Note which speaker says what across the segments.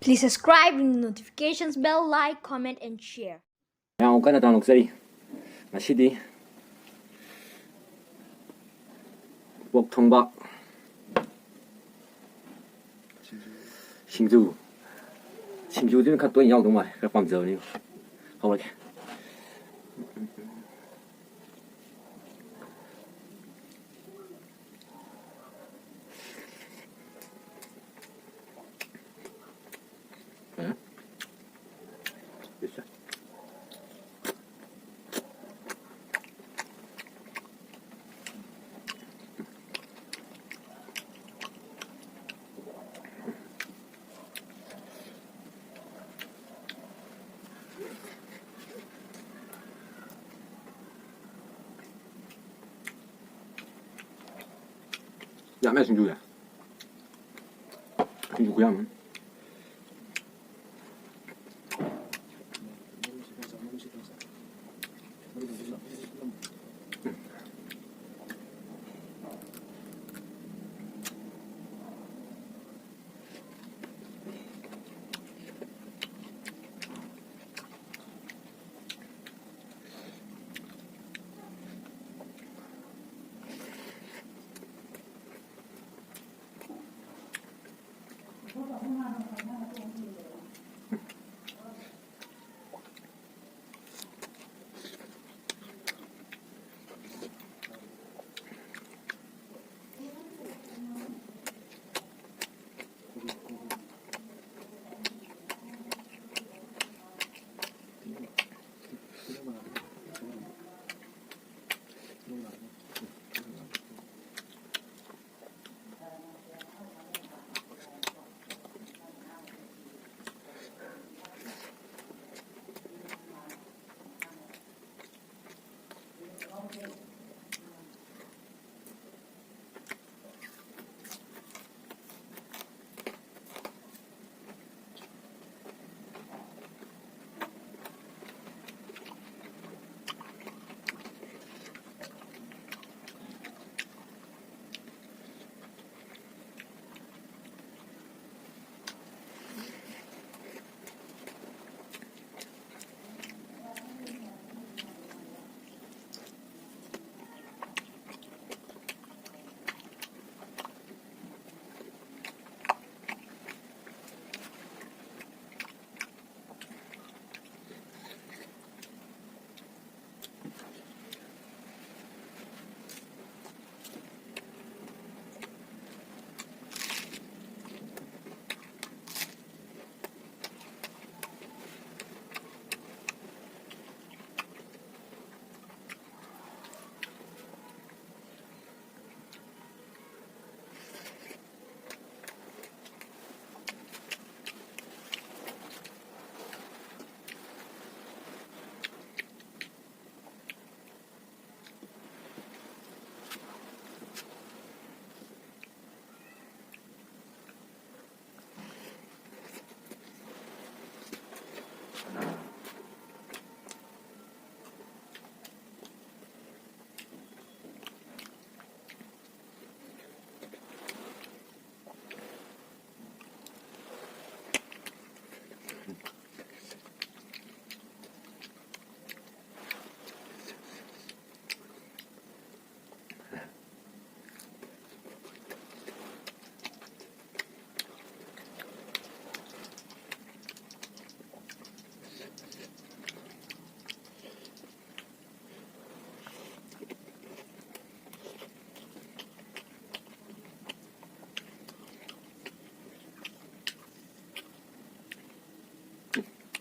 Speaker 1: Please subscribe, notifications bell, like, comment, and share.
Speaker 2: Now kana tang luksari. Masidi. Wok thongba. Singju. Singju 真係 cut 到人腰動埋，佢放唔走呢個。好啦嘅。呀，咩新豬呀？新豬貴啊！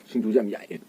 Speaker 2: 新豬真係曳。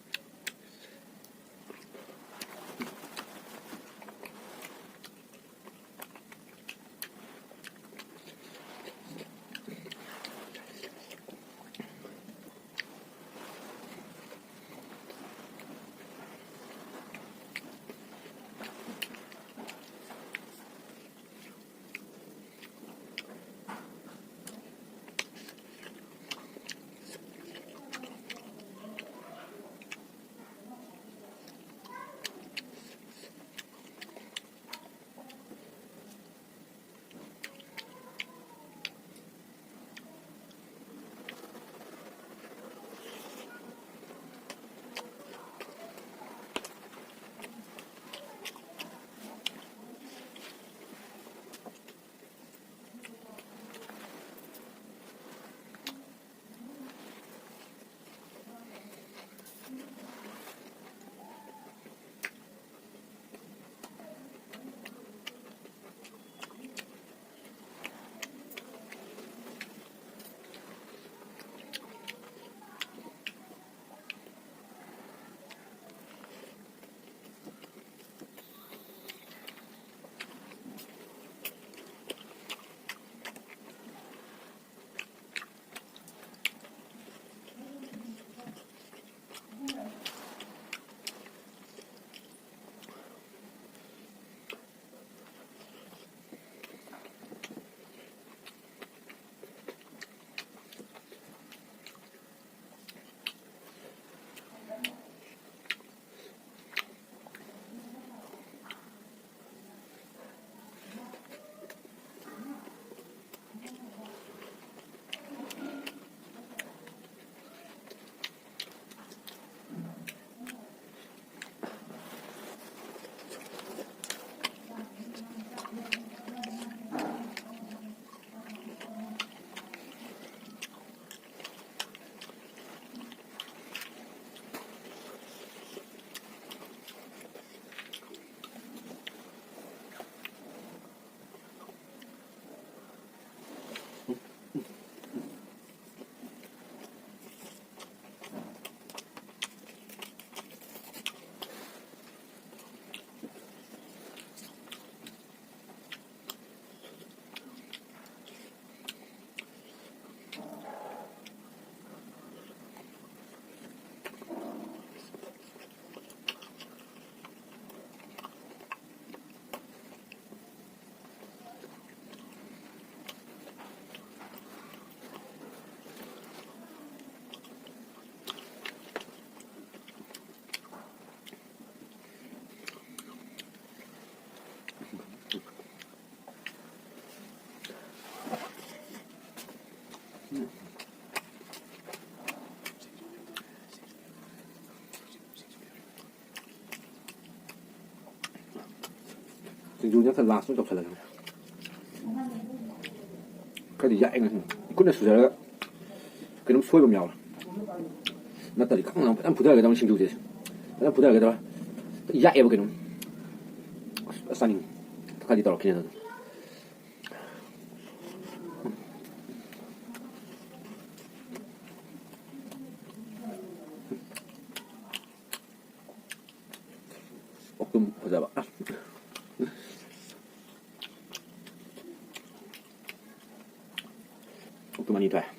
Speaker 2: ꯁꯤꯡꯖꯨꯅ ꯈꯔ last ꯇꯧꯁꯜꯂꯒ ꯈꯔꯗꯤ ꯌꯥꯛꯑꯦ ꯉꯁꯤ ꯈꯨꯠꯅ ꯁꯨꯖꯔꯒ ꯀꯩꯅꯣꯝ ꯁꯣꯏꯕ ꯑꯃ ꯌꯥꯎꯔꯦ ꯅꯠꯇ꯭ꯔꯗꯤ ꯈꯪꯅ ꯐꯖꯅ ꯐꯨꯊꯔꯒꯗꯕꯅꯤ ꯁꯤꯡꯖꯨꯁꯦ ꯐꯖꯅ ꯐꯨꯊꯔꯒꯗꯕ ꯌꯥꯛꯑꯦꯕ ꯀꯩꯅꯣꯝ ꯑꯁ ꯆꯥꯅꯤꯡꯉꯤ ꯈꯔꯗꯤ ꯇꯧꯔꯛꯈꯤꯅꯦ ꯑꯗꯨ ꯑꯣꯛꯇꯨꯝ ꯐꯖꯕ ꯑꯣꯛꯇꯨꯝ ꯑꯅꯤ ꯊꯣꯛꯑꯦ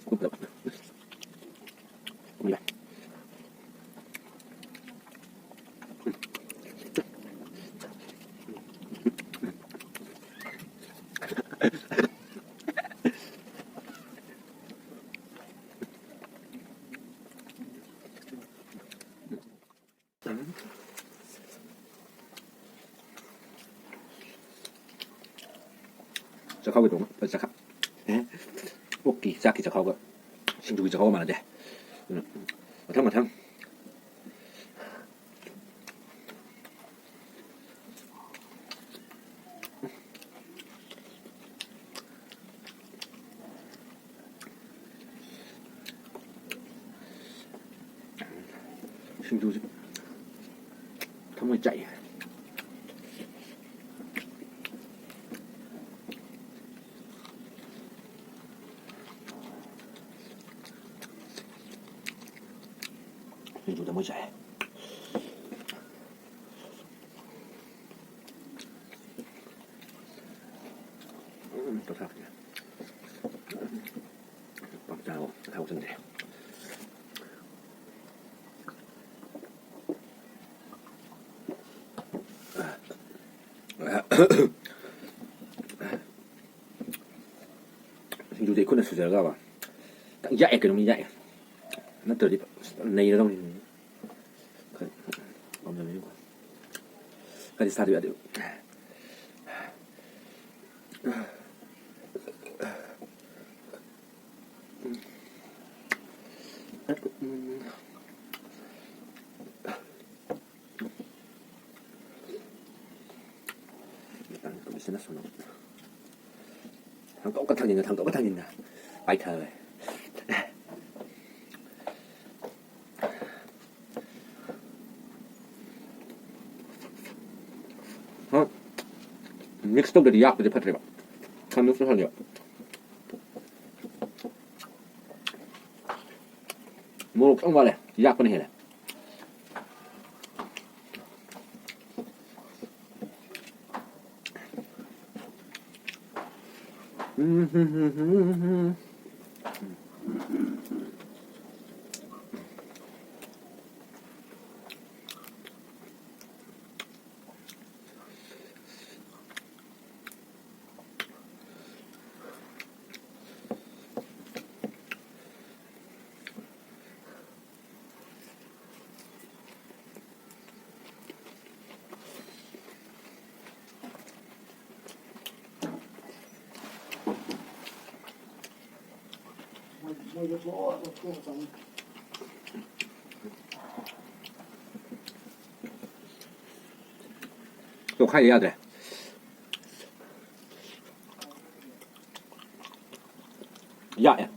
Speaker 2: ꯐꯖꯕ ꯌꯥꯏ ꯆꯥꯛꯈꯥꯎꯒꯤꯗꯣ ꯆꯥꯛꯈꯥꯎ ꯑꯣꯛꯀꯤ ꯆꯥꯛꯀꯤ ꯆꯥꯛꯈꯥꯎꯒ ꯁꯤꯡꯖꯨꯒꯤ ꯆꯥꯛꯈꯥꯎꯒ ꯃꯥꯟꯅꯗꯦ ꯑꯗꯨꯅ ꯃꯊꯪ ꯃꯊꯪ ꯁꯤꯡꯖꯨꯁꯦ ꯊꯃꯣꯏ ꯆꯥꯛꯏ ꯁꯤꯡꯖꯨ ꯊꯃꯣꯏ ꯆꯥꯛꯑꯦ ꯇꯧꯊꯔꯛꯀꯦ ꯄꯥꯛꯆꯥꯎ ꯊꯥꯎ ꯆꯪꯗꯦ ꯁꯤꯡꯖꯨꯁꯦ ꯈꯨꯠꯅ ꯁꯨꯖꯔꯒꯕ ꯈꯤꯇꯪ ꯌꯥꯛꯑꯦ ꯀꯩꯅꯣꯝ ꯌꯥꯛꯑꯦ ꯅꯠꯇ꯭ꯔꯗꯤ ꯅꯩꯔꯗꯧꯅꯤ ꯈꯔ ꯄꯥꯝꯖꯕꯅꯤꯀꯣ ꯈꯔꯗꯤ ꯁꯥꯗꯕ ꯌꯥꯗꯦꯕ ꯊꯥꯡꯇꯣꯛꯀ ꯊꯥꯡꯖꯤꯟꯅ ꯄꯥꯏꯊꯔꯦ ꯃꯤꯛꯁ ꯇꯧꯗ꯭ꯔꯗꯤ ꯌꯥꯛꯄꯁꯦ ꯐꯠꯇ꯭ꯔꯦꯕ ꯈꯔ ꯃꯤꯛꯁ ꯇꯧꯁꯜꯂꯦꯕ ꯃꯣꯔꯣꯛ ꯈꯤꯇꯪ ꯋꯥꯠꯂꯦ ꯌꯥꯛꯄꯅ ꯍꯦꯜꯂꯦ ꯇꯣꯈꯥꯏꯗ ꯌꯥꯗ꯭ꯔꯦ ꯌꯥꯛꯑꯦ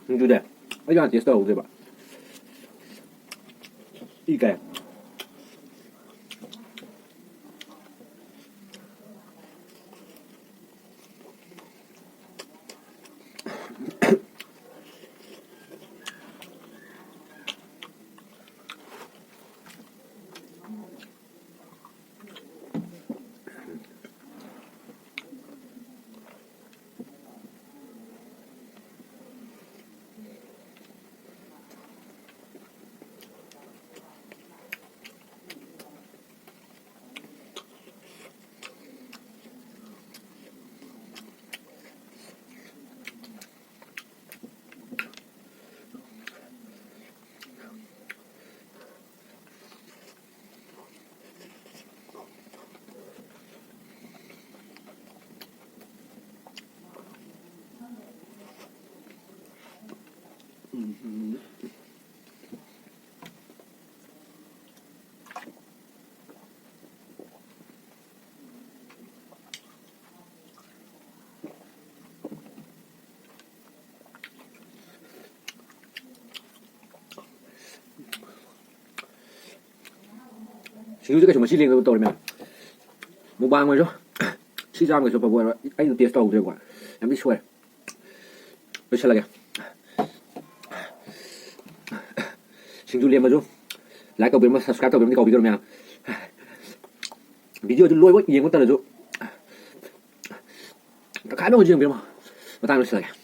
Speaker 2: 你觉得？我讲第12对吧？应该。就这个什么系列都到了没有？没办过说，其他个说不过了，哎，第12这关，还没出来，不吃了个。新主连不住，来个别么 subscribe 到别么搞别个了没有？video 就落我眼我得了就，他看到我就别嘛，我当然吃了个。